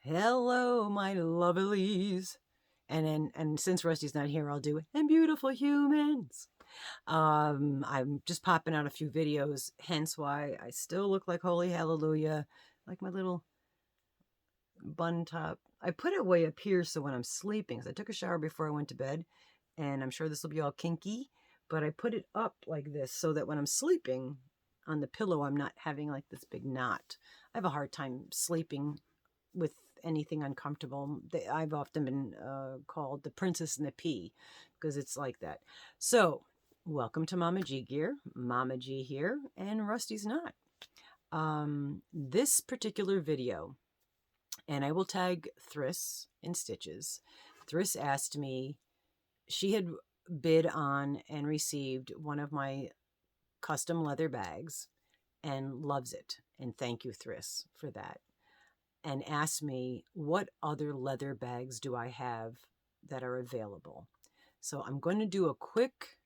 Hello, my lovelies. And since Rusty's not here, I'll do and beautiful humans. I'm just popping out a few videos, hence why I still look like Holy Hallelujah, like my little bun top. I put it way up here so when I'm sleeping, because I took a shower before I went to bed, and I'm sure this will be all kinky, but I put it up like this so that when I'm sleeping on the pillow, I'm not having like this big knot. I have a hard time sleeping with anything uncomfortable. I've often been called the princess and the pea because it's like that. So, welcome to Mama G Gear. Mama G here, and Rusty's not. This particular video, and I will tag Thryss in stitches. Thryss asked me, she had bid on and received one of my custom leather bags and loves it. And thank you, Thryss, for that. And asked me, what other leather bags do I have that are available? So I'm going to do a quick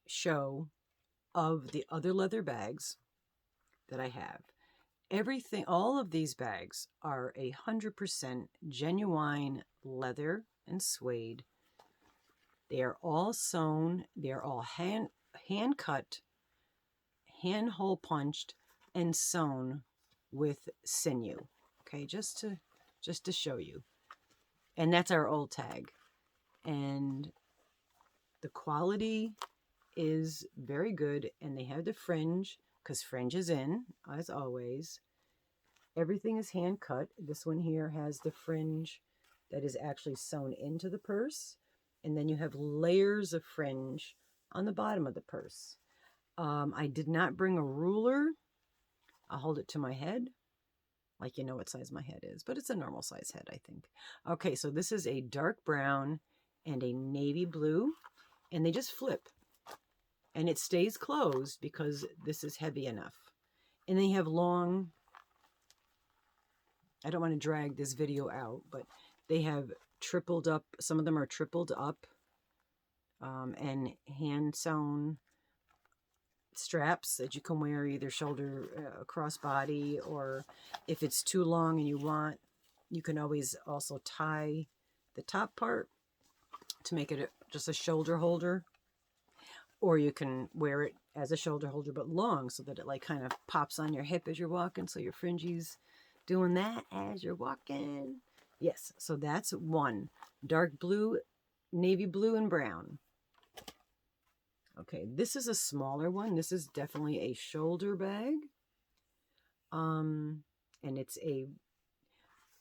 show of the other leather bags that I have. Everything, all of these bags are 100% genuine leather and suede. They are all sewn. They are all hand cut, hand hole punched, and sewn with sinew. Okay, just to show you. And that's our old tag. And the quality is very good. And they have the fringe, because fringe is in, as always. Everything is hand cut. This one here has the fringe that is actually sewn into the purse. And then you have layers of fringe on the bottom of the purse. I did not bring a ruler. I'll hold it to my head. Like, you know what size my head is, but it's a normal size head, I think. Okay, so this is a dark brown and a navy blue, and they just flip. And it stays closed because this is heavy enough. And they have long, I don't want to drag this video out, but they have tripled up, some of them are tripled up, and hand sewn straps that you can wear either shoulder crossbody, or if it's too long and you want, you can always also tie the top part to make it just a shoulder holder, or you can wear it as a shoulder holder but long so that it like kind of pops on your hip as you're walking, so your fringy's doing that as you're walking. Yes, so that's one. Dark blue, navy blue, and brown. Okay, this is a smaller one. This is definitely a shoulder bag. And it's a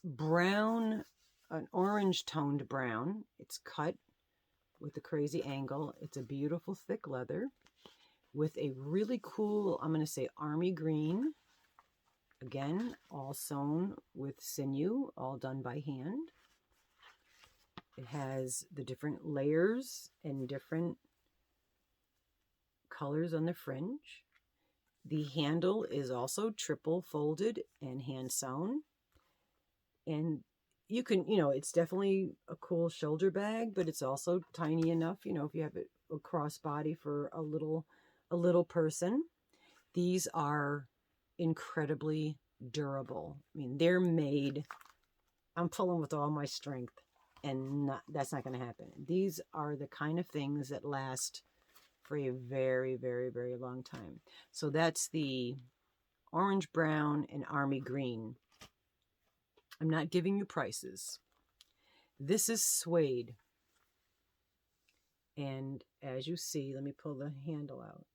brown, an orange toned brown. It's cut with a crazy angle. It's a beautiful thick leather with a really cool, I'm going to say army green. Again, all sewn with sinew, all done by hand. It has the different layers and different colors on the fringe. The handle is also triple folded and hand sewn. And you can, it's definitely a cool shoulder bag, but it's also tiny enough, if you have a crossbody for a little person. These are incredibly durable. I mean, they're made, I'm pulling with all my strength, and that's not going to happen. These are the kind of things that last for a very, very, very long time. So that's the orange, brown, and army green. I'm not giving you prices. This is suede. And as you see, let me pull the handle out.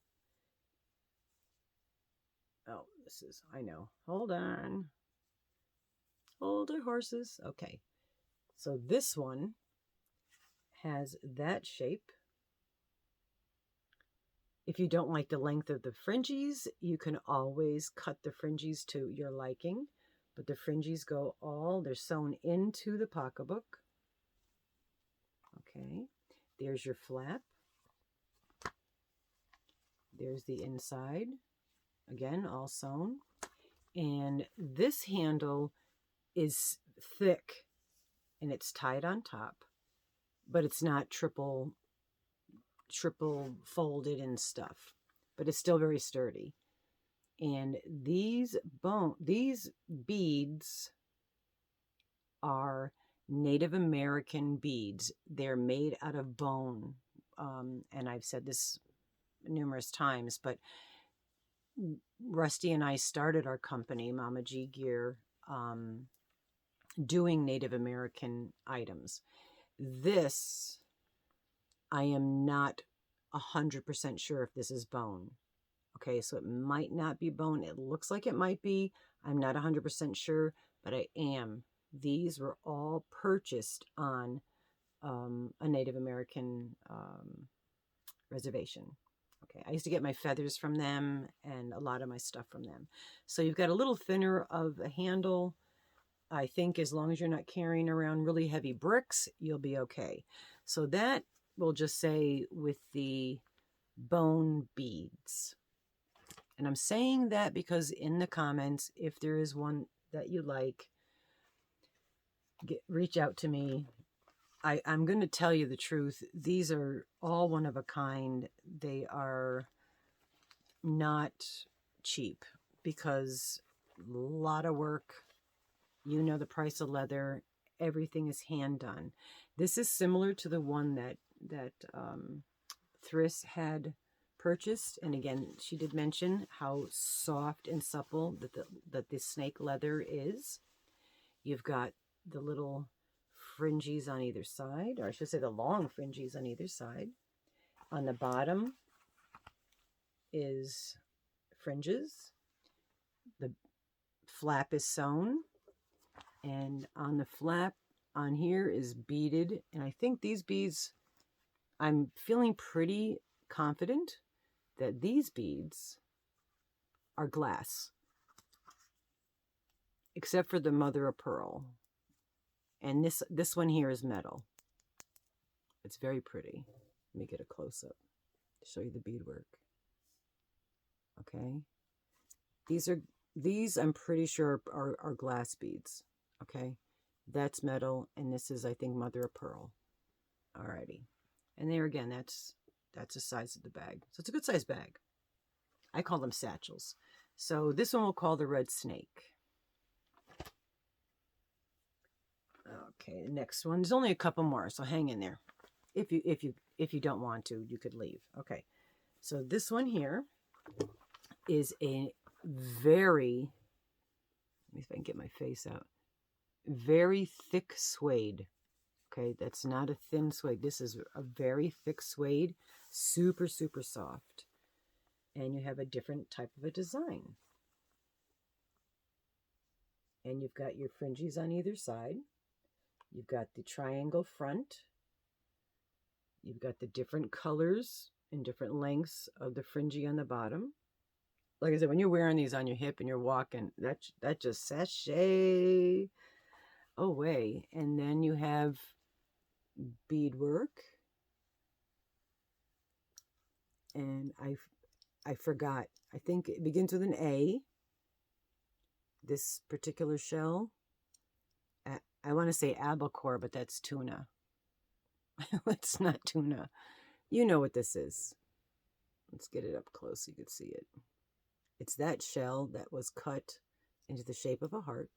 Oh, this is, I know. Hold on. Hold your horses. Okay. So this one has that shape. If you don't like the length of the fringes, you can always cut the fringes to your liking. But the fringes go they're sewn into the pocketbook. Okay. There's your flap. There's the inside. Again, all sewn. And this handle is thick and it's tied on top, but it's not triple folded and stuff, but it's still very sturdy. And these beads are Native American beads. They're made out of bone. And I've said this numerous times, but Rusty and I started our company, MamaG Gear, doing Native American items. This, I am not 100% sure if this is bone. Okay, so it might not be bone. It looks like it might be. I'm not 100% sure, but I am. These were all purchased on a Native American reservation. Okay, I used to get my feathers from them and a lot of my stuff from them. So you've got a little thinner of a handle. I think as long as you're not carrying around really heavy bricks, you'll be okay. So that will just say with the bone beads. And I'm saying that because in the comments, if there is one that you like, reach out to me. I'm going to tell you the truth. These are all one of a kind. They are not cheap because a lot of work. You know the price of leather. Everything is hand done. This is similar to the one that Thryss had purchased, and again, she did mention how soft and supple that the snake leather is. You've got the little fringes on either side, or I should say the long fringes on either side. On the bottom is fringes. The flap is sewn, and on the flap on here is beaded. And I think these beads, I'm feeling pretty confident that these beads are glass, except for the mother of pearl. And this one here is metal. It's very pretty. Let me get a close-up to show you the beadwork. Okay. These I'm pretty sure are glass beads. Okay. That's metal, and this is, I think, mother of pearl. Alrighty. And there again, that's the size of the bag. So it's a good size bag. I call them satchels. So this one we'll call the red snake. Okay, the next one. There's only a couple more, so hang in there. If you don't want to, you could leave. Okay. So this one here is a very, let me see if I can get my face out. Very thick suede. Okay, that's not a thin suede. This is a very thick suede, super, super soft. And you have a different type of a design. And you've got your fringes on either side. You've got the triangle front. You've got the different colors and different lengths of the fringy on the bottom. Like I said, when you're wearing these on your hip and you're walking, that just sashay away. And then you have beadwork. And I forgot. I think it begins with an A. This particular shell. I want to say albacore, but that's tuna. It's not tuna. You know what this is. Let's get it up close so you can see it. It's that shell that was cut into the shape of a heart.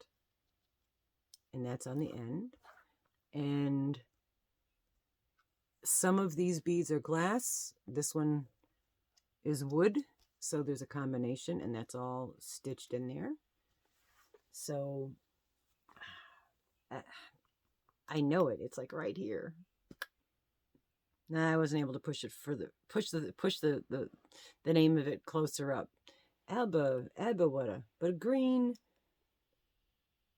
And that's on the end. And some of these beads are glass. This one is wood. So there's a combination, and that's all stitched in there. So I know it. It's like right here. Nah, I wasn't able to push it further. Push the name of it closer up. Alba what? But green.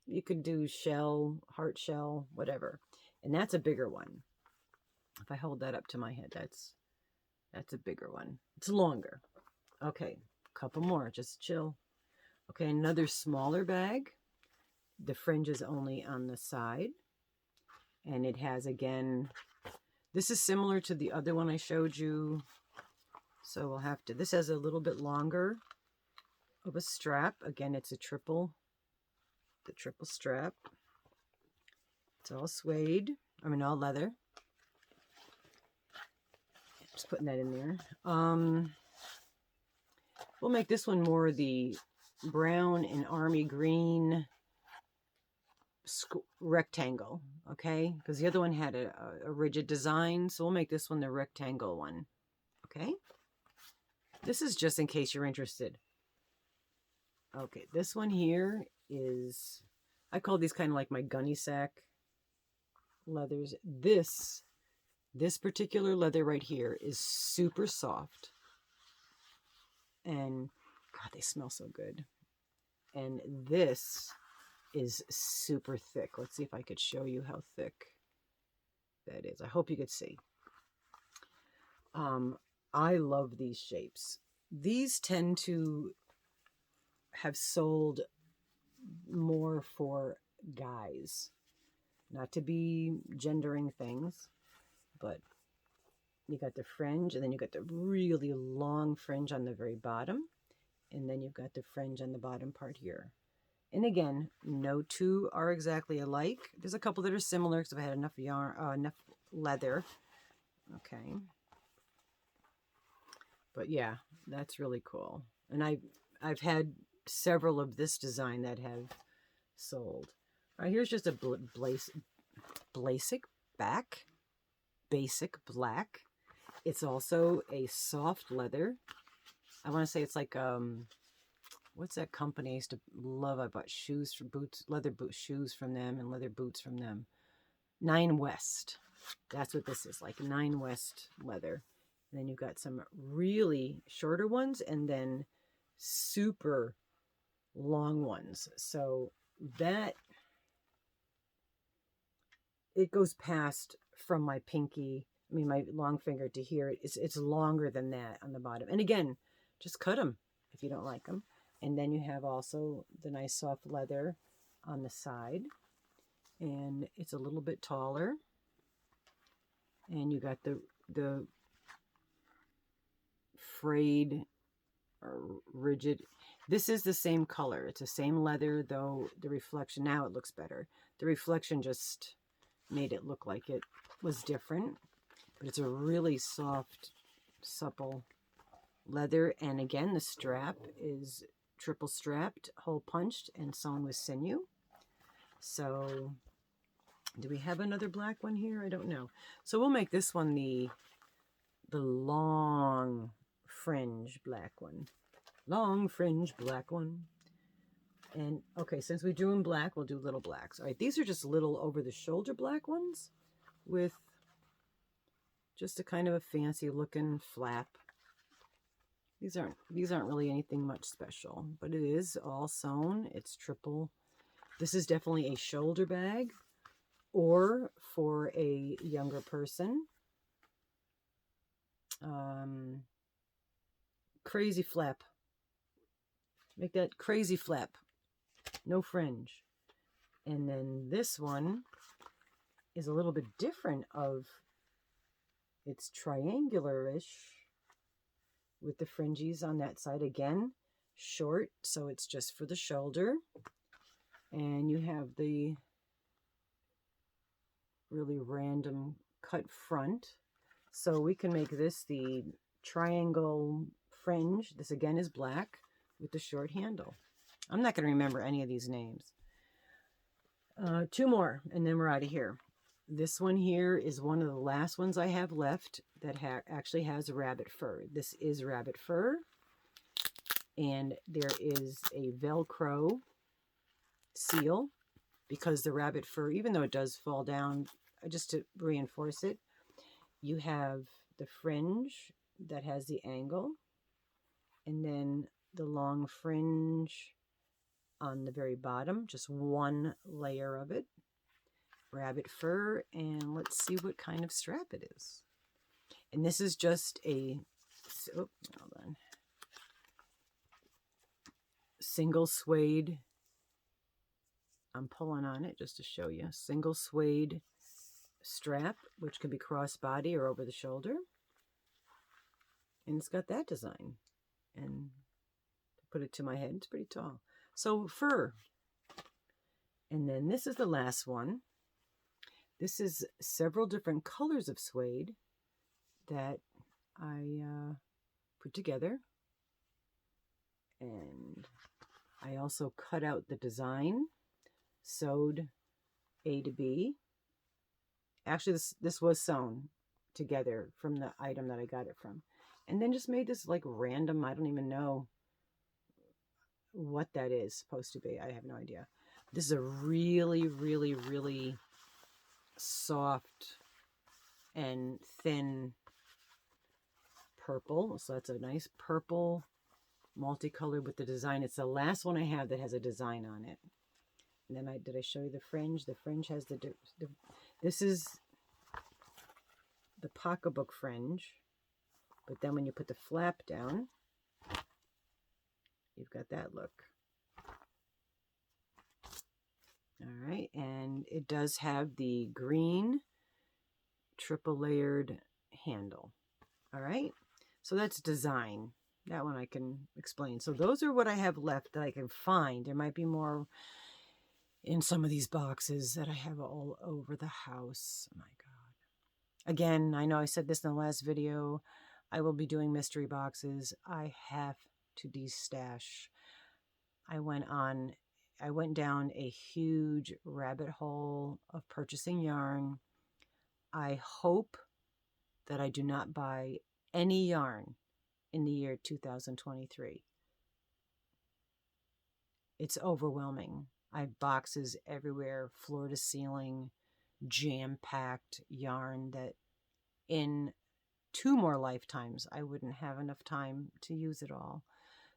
You could do shell, heart shell, whatever. And that's a bigger one. If I hold that up to my head, that's a bigger one. It's longer. Okay, a couple more. Just chill. Okay, another smaller bag. The fringe is only on the side. And it has, again, this is similar to the other one I showed you. So we'll have to, this has a little bit longer of a strap. Again, it's the triple strap. It's all suede. I mean, all leather. Just putting that in there. We'll make this one more the brown and army green rectangle, okay? Because the other one had a rigid design, so we'll make this one the rectangle one, okay? This is just in case you're interested. Okay, this one here is, I call these kind of like my gunny sack leathers. This particular leather right here is super soft. And God, they smell so good. And this is super thick. Let's see if I could show you how thick that is. I hope you could see. I love these shapes. These tend to have sold more for guys. Not to be gendering things, but you got the fringe, and then you got the really long fringe on the very bottom, and then you've got the fringe on the bottom part here. And again, no two are exactly alike. There's a couple that are similar because I've had enough yarn, enough leather. Okay. But yeah, that's really cool. And I've had several of this design that have sold. All right, here's just a basic black. It's also a soft leather. I want to say it's like what's that company I used to love? I bought shoes for boots, leather boot shoes from them and leather boots from them. Nine West. That's what this is, like Nine West leather. And then you've got some really shorter ones and then super long ones. So that, it goes past from my pinky, I mean my long finger to here. It's longer than that on the bottom. And again, just cut them if you don't like them. And then you have also the nice soft leather on the side. And it's a little bit taller. And you got the frayed or rigid. This is the same color. It's the same leather, though the reflection, now it looks better. The reflection just made it look like it was different. But it's a really soft, supple leather. And again, the strap is triple strapped, hole punched, and sewn with sinew. So do we have another black one here? I don't know. So we'll make this one the long fringe black one. Long fringe black one. And okay, since we drew in black, we'll do little blacks. All right, these are just little over the shoulder black ones with just a kind of a fancy looking flap. These aren't really anything much special, but it is all sewn. It's triple. This is definitely a shoulder bag or for a younger person. Crazy flap. Make that crazy flap. No fringe. And then this one is a little bit different of, it's triangular-ish with the fringes on that side. Again, short, so it's just for the shoulder. And you have the really random cut front. So we can make this the triangle fringe. This again is black with the short handle. I'm not going to remember any of these names. Two more, and then we're out of here. This one here is one of the last ones I have left that actually has rabbit fur. This is rabbit fur, and there is a Velcro seal because the rabbit fur, even though it does fall down, just to reinforce it, you have the fringe that has the angle, and then the long fringe on the very bottom, just one layer of it. Rabbit fur, and let's see what kind of strap it is. And this is just a hold on, single suede. I'm pulling on it just to show you. Single suede strap, which can be crossbody or over the shoulder. And it's got that design. And to put it to my head, it's pretty tall. So fur. And then this is the last one. This is several different colors of suede that I put together. And I also cut out the design, sewed A to B. Actually, this was sewn together from the item that I got it from. And then just made this like random, I don't even know what that is supposed to be. I have no idea. This is a really, really, really soft and thin purple. So that's a nice purple multicolored with the design. It's the last one I have that has a design on it. And then did I show you the fringe? The fringe has this is the pocketbook fringe. But then when you put the flap down, you've got that look. All right, and it does have the green triple layered handle. All right, so that's design. That one I can explain. So those are what I have left that I can find. There might be more in some of these boxes that I have all over the house. Oh my God. Again, I know I said this in the last video. I will be doing mystery boxes. I have to destash. I went down a huge rabbit hole of purchasing yarn. I hope that I do not buy any yarn in the year 2023. It's overwhelming. I have boxes everywhere, floor to ceiling, jam-packed yarn that in 2 more lifetimes I wouldn't have enough time to use it all.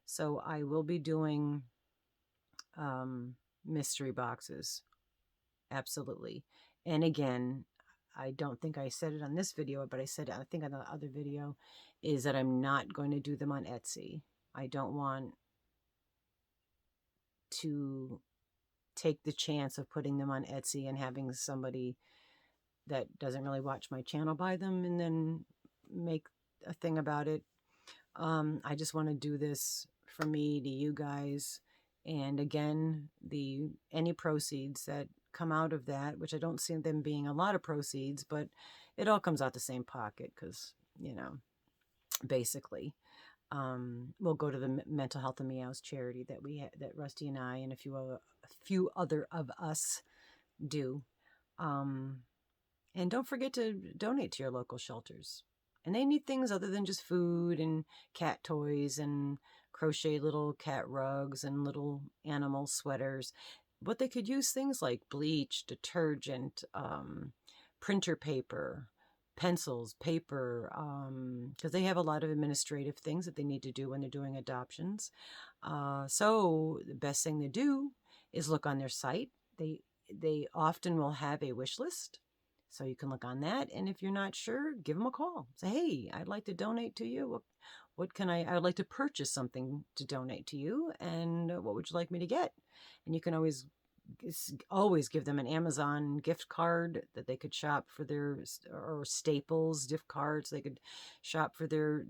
So I will be doing mystery boxes. Absolutely. And again, I don't think I said it on this video, but I said, I think on the other video, is that I'm not going to do them on Etsy. I don't want to take the chance of putting them on Etsy and having somebody that doesn't really watch my channel buy them and then make a thing about it. I just want to do this for me, to you guys. And again, any proceeds that come out of that, which I don't see them being a lot of proceeds, but it all comes out the same pocket because, you know, basically, we'll go to the Mental Health and Meows charity that that Rusty and I and a few other of us do. And don't forget to donate to your local shelters. And they need things other than just food and cat toys and crochet little cat rugs and little animal sweaters. But they could use things like bleach, detergent, printer paper, pencils, paper, because they have a lot of administrative things that they need to do when they're doing adoptions. So the best thing to do is look on their site. They often will have a wish list. So you can look on that, and if you're not sure, give them a call. Say, hey, I'd like to donate to you. What can I would like to purchase something to donate to you, and what would you like me to get? And you can always give them an Amazon gift card that they could shop for or Staples gift cards. They could shop for their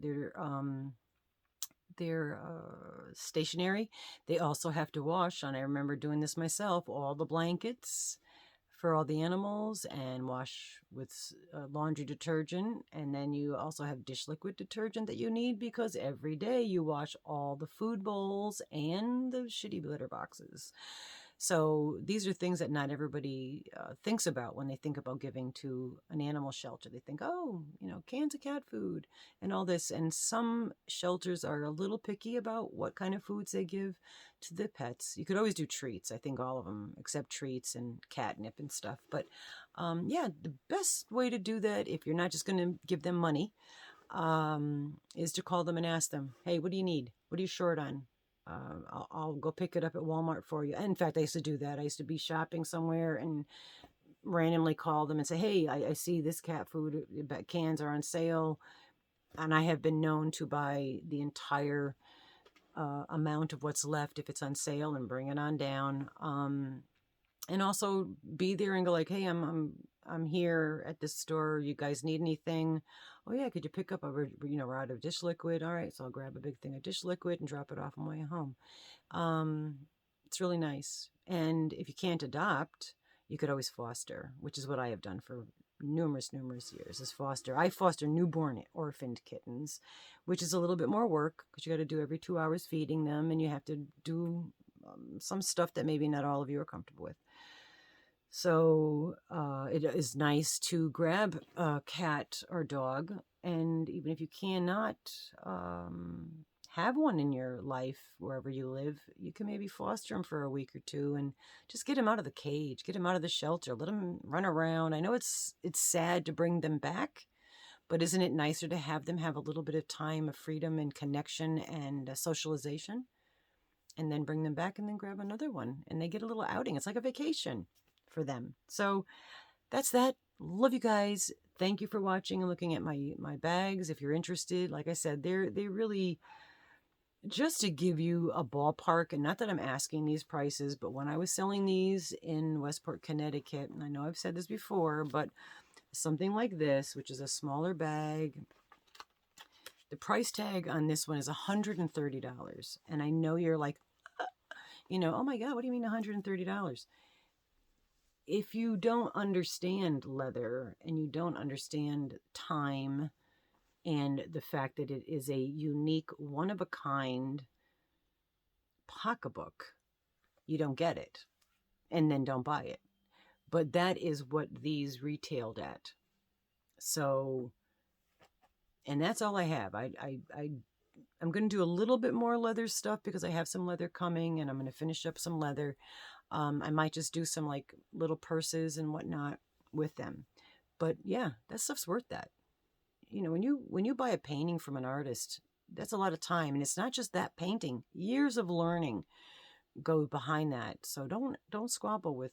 stationery. They also have to wash, and I remember doing this myself, all the blankets for all the animals and wash with laundry detergent. And then you also have dish liquid detergent that you need because every day you wash all the food bowls and the shitty litter boxes. So these are things that not everybody thinks about when they think about giving to an animal shelter. They think, oh, you know, cans of cat food and all this. And some shelters are a little picky about what kind of foods they give to the pets. You could always do treats. I think all of them except treats and catnip and stuff. But yeah, the best way to do that, if you're not just going to give them money, is to call them and ask them, hey, what do you need? What are you short on? I'll go pick it up at Walmart for you. In fact, I used to do that. I used to be shopping somewhere and randomly call them and say, hey, I see this cat food cans are on sale. And I have been known to buy the entire amount of what's left if it's on sale and bring it on down. And also be there and go like, hey, I'm here at this store. You guys need anything? Oh yeah, could you pick up a rod of dish liquid? All right, so I'll grab a big thing of dish liquid and drop it off on my way home. It's really nice. And if you can't adopt, you could always foster, which is what I have done for numerous years. Is foster. I foster newborn orphaned kittens, which is a little bit more work because you got to do every 2 hours feeding them, and you have to do some stuff that maybe not all of you are comfortable with. So it is nice to grab a cat or dog, and even if you cannot have one in your life wherever you live, you can maybe foster him for a week or two and just get him out of the cage, get him out of the shelter, let him run around. I know it's sad to bring them back, but isn't it nicer to have them have a little bit of time of freedom and connection and socialization, and then bring them back and then grab another one and they get a little outing. It's like a vacation for them. So that's that. Love you guys. Thank you for watching and looking at my bags. If you're interested, like I said, they really, just to give you a ballpark, and not that I'm asking these prices, but when I was selling these in Westport, Connecticut, and I know I've said this before, but something like this, which is a smaller bag, the price tag on this one is $130. And I know you're like, oh my God, what do you mean $130? If you don't understand leather and you don't understand time and the fact that it is a unique, one-of-a-kind pocketbook, you don't get it, and then don't buy it. But that is what these retailed at. So, and that's all I have. I'm going to do a little bit more leather stuff because I have some leather coming, and I'm going to finish up some leather. I might just do some like little purses and whatnot with them. But yeah, that stuff's worth that. When you buy a painting from an artist, that's a lot of time, and it's not just that painting. Years of learning go behind that. So don't squabble with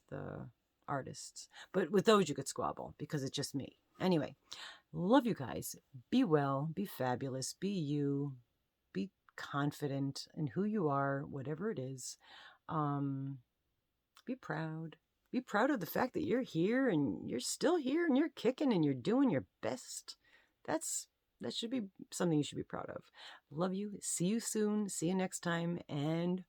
artists. But with those you could squabble because it's just me. Anyway, love you guys. Be well, be fabulous, be you, be confident in who you are, whatever it is. Be proud. Be proud of the fact that you're here and you're still here and you're kicking and you're doing your best. That should be something you should be proud of. Love you. See you soon. See you next time. And